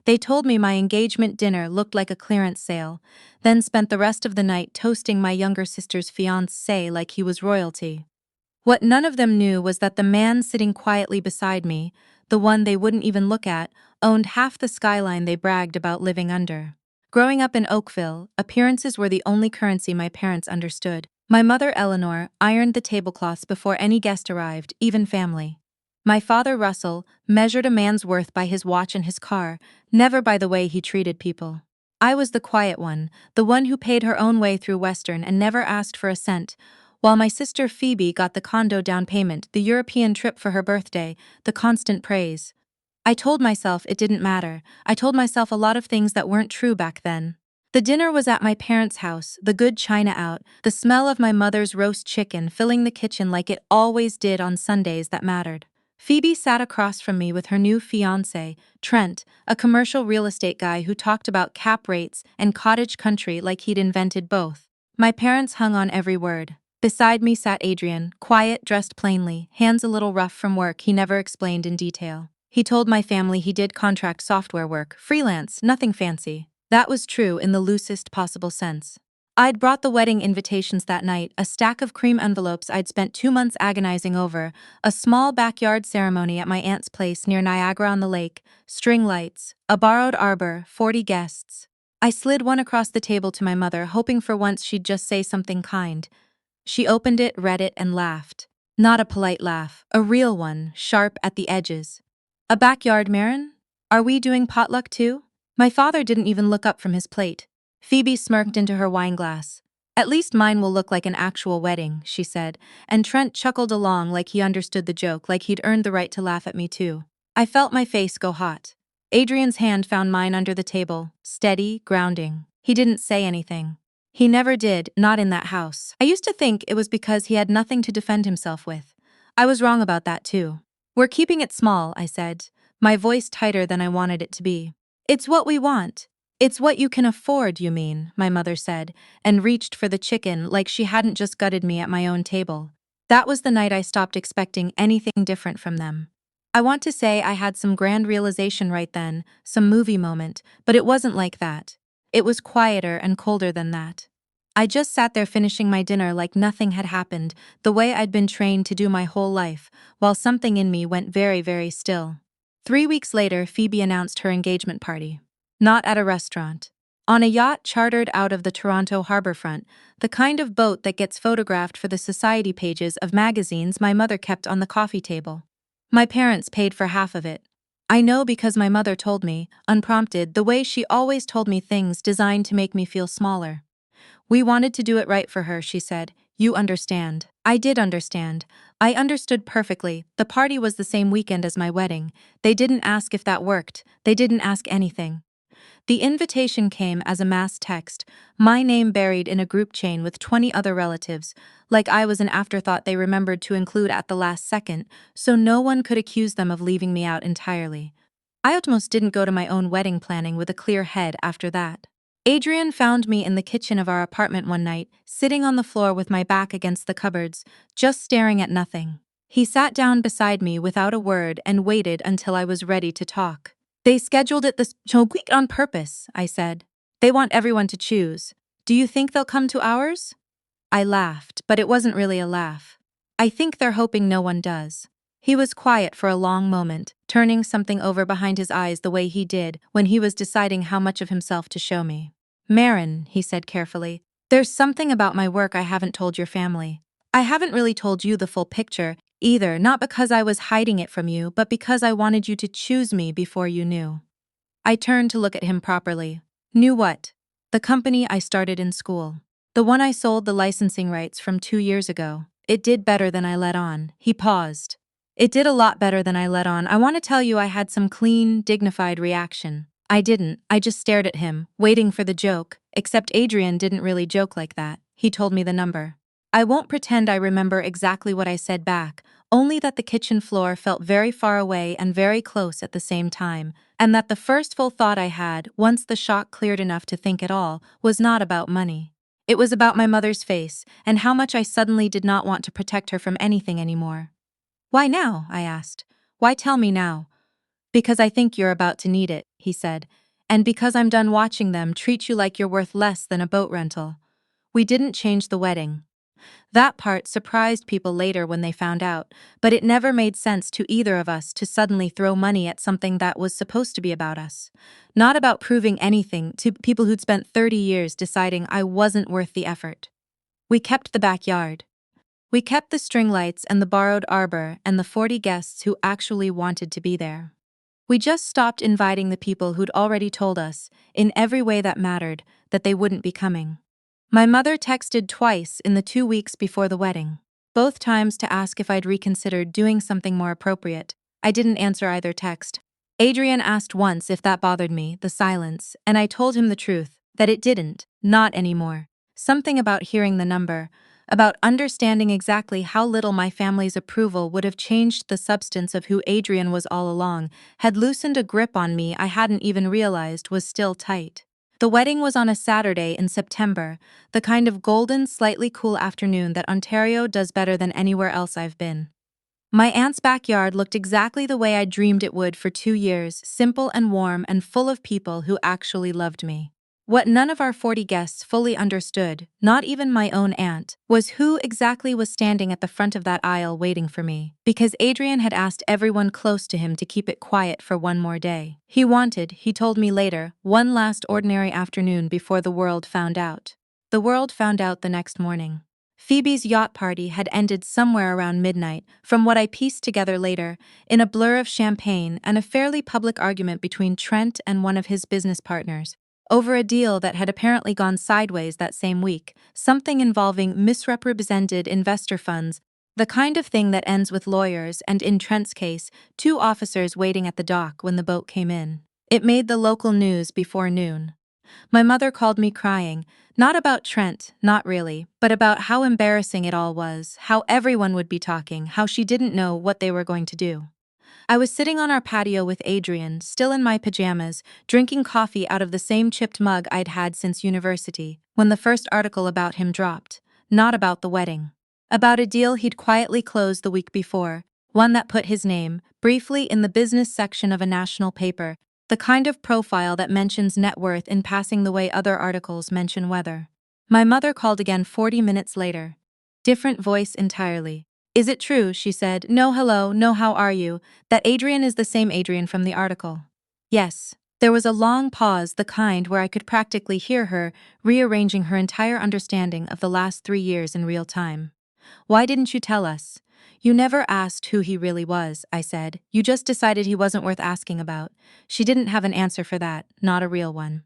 They told me my engagement dinner looked like a clearance sale, then spent the rest of the night toasting my younger sister's fiancé like he was royalty. What none of them knew was that the man sitting quietly beside me, the one they wouldn't even look at, owned half the skyline they bragged about living under. Growing up in Oakville, appearances were the only currency my parents understood. My mother, Eleanor, ironed the tablecloths before any guest arrived, even family. My father, Russell, measured a man's worth by his watch and his car, never by the way he treated people. I was the quiet one, the one who paid her own way through Western and never asked for a cent, while my sister Phoebe got the condo down payment, the European trip for her birthday, the constant praise. I told myself it didn't matter. I told myself a lot of things that weren't true back then. The dinner was at my parents' house, the good china out, the smell of my mother's roast chicken filling the kitchen like it always did on Sundays that mattered. Phoebe sat across from me with her new fiancé, Trent, a commercial real estate guy who talked about cap rates and cottage country like he'd invented both. My parents hung on every word. Beside me sat Adrian, quiet, dressed plainly, hands a little rough from work he never explained in detail. He told my family he did contract software work, freelance, nothing fancy. That was true in the loosest possible sense. I'd brought the wedding invitations that night, a stack of cream envelopes I'd spent 2 months agonizing over, a small backyard ceremony at my aunt's place near Niagara-on-the-Lake, string lights, a borrowed arbor, 40 guests. I slid one across the table to my mother, hoping for once she'd just say something kind. She opened it, read it, and laughed. Not a polite laugh, a real one, sharp at the edges. A backyard, Marin? Are we doing potluck too? My father didn't even look up from his plate. Phoebe smirked into her wineglass. At least mine will look like an actual wedding, she said, and Trent chuckled along like he understood the joke, like he'd earned the right to laugh at me too. I felt my face go hot. Adrian's hand found mine under the table, steady, grounding. He didn't say anything. He never did, not in that house. I used to think it was because he had nothing to defend himself with. I was wrong about that too. We're keeping it small, I said, my voice tighter than I wanted it to be. It's what we want. It's what you can afford, you mean, my mother said, and reached for the chicken like she hadn't just gutted me at my own table. That was the night I stopped expecting anything different from them. I want to say I had some grand realization right then, some movie moment, but it wasn't like that. It was quieter and colder than that. I just sat there finishing my dinner like nothing had happened, the way I'd been trained to do my whole life, while something in me went very, very still. 3 weeks later, Phoebe announced her engagement party. Not at a restaurant. On a yacht chartered out of the Toronto harborfront, the kind of boat that gets photographed for the society pages of magazines my mother kept on the coffee table. My parents paid for half of it. I know because my mother told me, unprompted, the way she always told me things designed to make me feel smaller. We wanted to do it right for her, she said. You understand. I did understand. I understood perfectly. The party was the same weekend as my wedding. They didn't ask if that worked. They didn't ask anything. The invitation came as a mass text, my name buried in a group chain with 20 other relatives, like I was an afterthought they remembered to include at the last second, so no one could accuse them of leaving me out entirely. I almost didn't go to my own wedding planning with a clear head after that. Adrian found me in the kitchen of our apartment one night, sitting on the floor with my back against the cupboards, just staring at nothing. He sat down beside me without a word and waited until I was ready to talk. They scheduled it this week on purpose, I said. They want everyone to choose. Do you think they'll come to ours? I laughed, but it wasn't really a laugh. I think they're hoping no one does. He was quiet for a long moment, turning something over behind his eyes the way he did when he was deciding how much of himself to show me. Marin, he said carefully, there's something about my work I haven't told your family. I haven't really told you the full picture, either, not because I was hiding it from you, but because I wanted you to choose me before you knew. I turned to look at him properly. Knew what? The company I started in school. The one I sold the licensing rights from 2 years ago. It did better than I let on. He paused. It did a lot better than I let on. I want to tell you I had some clean, dignified reaction. I didn't. I just stared at him, waiting for the joke, except Adrian didn't really joke like that. He told me the number. I won't pretend I remember exactly what I said back, only that the kitchen floor felt very far away and very close at the same time, and that the first full thought I had, once the shock cleared enough to think at all, was not about money. It was about my mother's face, and how much I suddenly did not want to protect her from anything anymore. Why now? I asked. Why tell me now? Because I think you're about to need it, he said. And because I'm done watching them treat you like you're worth less than a boat rental. We didn't change the wedding. That part surprised people later when they found out, but it never made sense to either of us to suddenly throw money at something that was supposed to be about us. Not about proving anything to people who'd spent 30 years deciding I wasn't worth the effort. We kept the backyard. We kept the string lights and the borrowed arbor and the 40 guests who actually wanted to be there. We just stopped inviting the people who'd already told us, in every way that mattered, that they wouldn't be coming. My mother texted twice in the 2 weeks before the wedding, both times to ask if I'd reconsidered doing something more appropriate. I didn't answer either text. Adrian asked once if that bothered me, the silence, and I told him the truth, that it didn't, not anymore. Something about hearing the number, about understanding exactly how little my family's approval would have changed the substance of who Adrian was all along, had loosened a grip on me I hadn't even realized was still tight. The wedding was on a Saturday in September, the kind of golden, slightly cool afternoon that Ontario does better than anywhere else I've been. My aunt's backyard looked exactly the way I dreamed it would for 2 years, simple and warm and full of people who actually loved me. What none of our 40 guests fully understood, not even my own aunt, was who exactly was standing at the front of that aisle waiting for me, because Adrian had asked everyone close to him to keep it quiet for one more day. He wanted, he told me later, one last ordinary afternoon before the world found out. The world found out the next morning. Phoebe's yacht party had ended somewhere around midnight, from what I pieced together later, in a blur of champagne and a fairly public argument between Trent and one of his business partners, over a deal that had apparently gone sideways that same week, something involving misrepresented investor funds, the kind of thing that ends with lawyers and, in Trent's case, 2 officers waiting at the dock when the boat came in. It made the local news before noon. My mother called me crying, not about Trent, not really, but about how embarrassing it all was, how everyone would be talking, how she didn't know what they were going to do. I was sitting on our patio with Adrian, still in my pajamas, drinking coffee out of the same chipped mug I'd had since university, when the first article about him dropped. Not about the wedding. About a deal he'd quietly closed the week before, one that put his name, briefly in the business section of a national paper, the kind of profile that mentions net worth in passing the way other articles mention weather. My mother called again 40 minutes later. Different voice entirely. Is it true, she said, no hello, no how are you, that Adrian is the same Adrian from the article? Yes. There was a long pause, the kind where I could practically hear her rearranging her entire understanding of the last 3 years in real time. Why didn't you tell us? You never asked who he really was, I said. You just decided he wasn't worth asking about. She didn't have an answer for that, not a real one.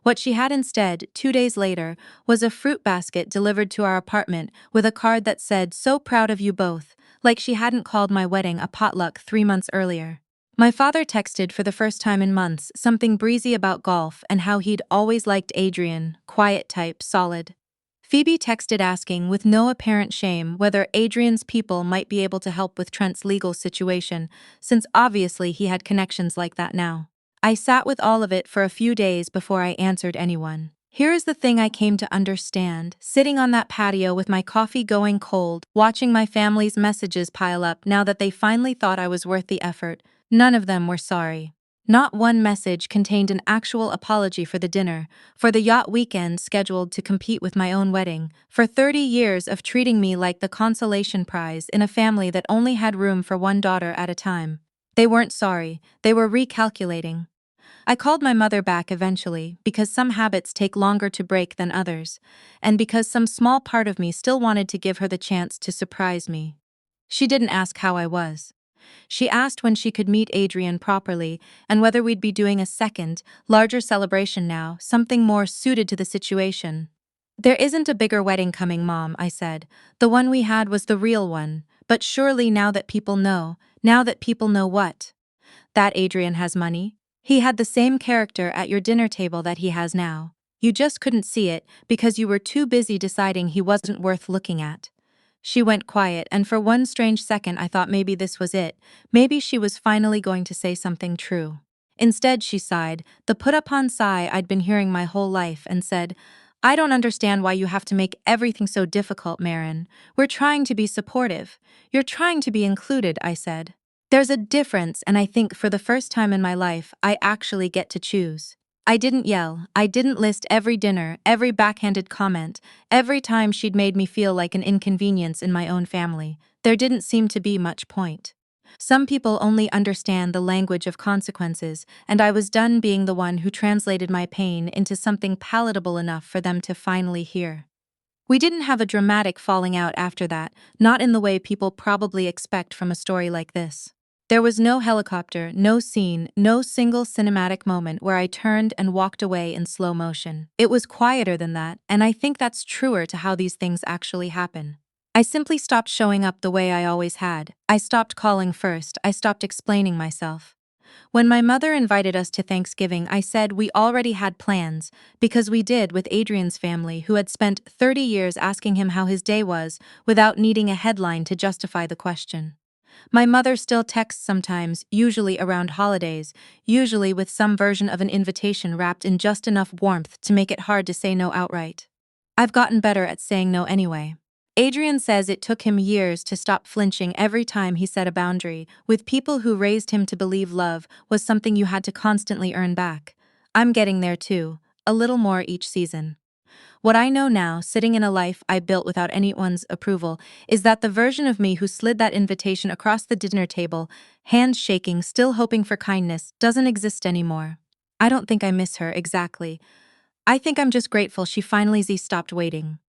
What she had instead, 2 days later, was a fruit basket delivered to our apartment with a card that said, "So proud of you both," like she hadn't called my wedding a potluck 3 months earlier. My father texted for the first time in months something breezy about golf and how he'd always liked Adrian, quiet type, solid. Phoebe texted asking, with no apparent shame, whether Adrian's people might be able to help with Trent's legal situation, since obviously he had connections like that now. I sat with all of it for a few days before I answered anyone. Here is the thing I came to understand, sitting on that patio with my coffee going cold, watching my family's messages pile up now that they finally thought I was worth the effort. None of them were sorry. Not one message contained an actual apology for the dinner, for the yacht weekend scheduled to compete with my own wedding, for 30 years of treating me like the consolation prize in a family that only had room for one daughter at a time. They weren't sorry, they were recalculating. I called my mother back eventually, because some habits take longer to break than others, and because some small part of me still wanted to give her the chance to surprise me. She didn't ask how I was. She asked when she could meet Adrian properly and whether we'd be doing a second, larger celebration now, something more suited to the situation. There isn't a bigger wedding coming, Mom, I said. The one we had was the real one, but surely now that people know what? That Adrian has money? He had the same character at your dinner table that he has now. You just couldn't see it because you were too busy deciding he wasn't worth looking at. She went quiet, and for one strange second I thought maybe this was it. Maybe she was finally going to say something true. Instead, she sighed, the put-upon sigh I'd been hearing my whole life, and said, I don't understand why you have to make everything so difficult, Marin. We're trying to be supportive. You're trying to be included, I said. There's a difference, and I think for the first time in my life, I actually get to choose. I didn't yell, I didn't list every dinner, every backhanded comment, every time she'd made me feel like an inconvenience in my own family. There didn't seem to be much point. Some people only understand the language of consequences, and I was done being the one who translated my pain into something palatable enough for them to finally hear. We didn't have a dramatic falling out after that, not in the way people probably expect from a story like this. There was no helicopter, no scene, no single cinematic moment where I turned and walked away in slow motion. It was quieter than that, and I think that's truer to how these things actually happen. I simply stopped showing up the way I always had. I stopped calling first, I stopped explaining myself. When my mother invited us to Thanksgiving, I said we already had plans, because we did with Adrian's family, who had spent 30 years asking him how his day was without needing a headline to justify the question. My mother still texts sometimes, usually around holidays, usually with some version of an invitation wrapped in just enough warmth to make it hard to say no outright. I've gotten better at saying no anyway. Adrian says it took him years to stop flinching every time he set a boundary, with people who raised him to believe love was something you had to constantly earn back. I'm getting there too, a little more each season. What I know now, sitting in a life I built without anyone's approval, is that the version of me who slid that invitation across the dinner table, hands shaking, still hoping for kindness, doesn't exist anymore. I don't think I miss her exactly. I think I'm just grateful she finally stopped waiting.